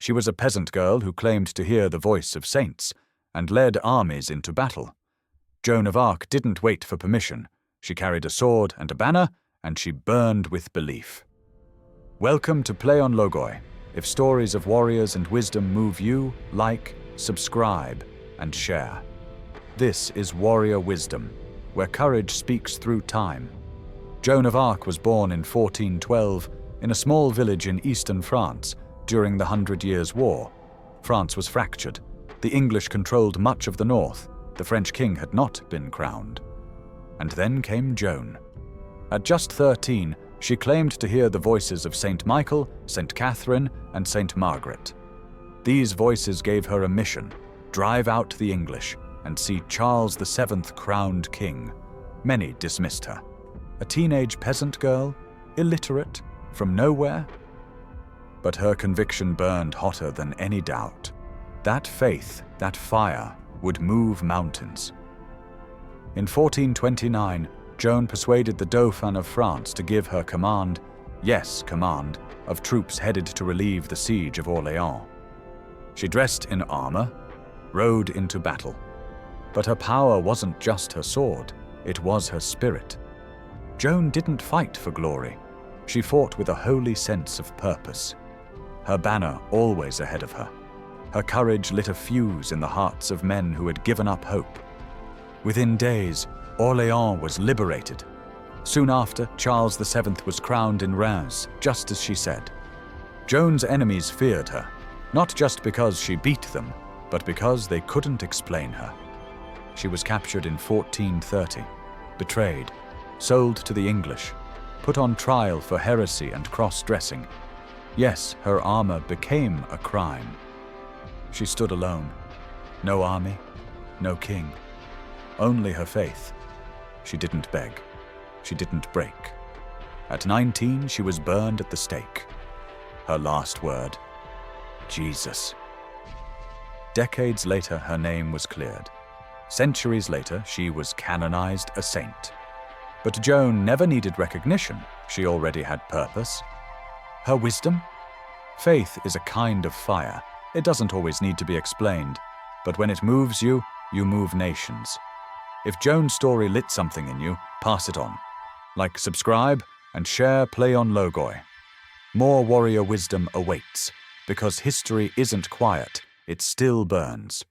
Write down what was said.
She was a peasant girl who claimed to hear the voice of saints and led armies into battle. Joan of Arc didn't wait for permission. She carried a sword and a banner, and she burned with belief. Welcome to Pleon Logoi. If stories of warriors and wisdom move you, like, subscribe, and share. This is Warrior Wisdom, where courage speaks through time. Joan of Arc was born in 1412 in a small village in eastern France during the 100 Years' War. France was fractured. The English controlled much of the north. The French king had not been crowned. And then came Joan. At just 13, she claimed to hear the voices of Saint Michael, Saint Catherine, and Saint Margaret. These voices gave her a mission: drive out the English and see Charles VII crowned king. Many dismissed her. A teenage peasant girl, illiterate, from nowhere? But her conviction burned hotter than any doubt. That faith, that fire, would move mountains. In 1429, Joan persuaded the Dauphin of France to give her command, yes, command, of troops headed to relieve the siege of Orléans. She dressed in armor, rode into battle. But her power wasn't just her sword, it was her spirit. Joan didn't fight for glory. She fought with a holy sense of purpose. Her banner always ahead of her. Her courage lit a fuse in the hearts of men who had given up hope. Within days, Orléans was liberated. Soon after, Charles VII was crowned in Reims, just as she said. Joan's enemies feared her, not just because she beat them, but because they couldn't explain her. She was captured in 1430, betrayed, sold to the English, put on trial for heresy and cross-dressing. Yes, her armor became a crime. She stood alone. No army, no king. Only her faith. She didn't beg. She didn't break. At 19, she was burned at the stake. Her last word, Jesus. Decades later, her name was cleared. Centuries later, she was canonized a saint. But Joan never needed recognition. She already had purpose. Her wisdom? Faith is a kind of fire. It doesn't always need to be explained, but when it moves you, you move nations. If Joan's story lit something in you, pass it on. Like, subscribe, and share Pleon Logoi. More warrior wisdom awaits, because history isn't quiet, it still burns.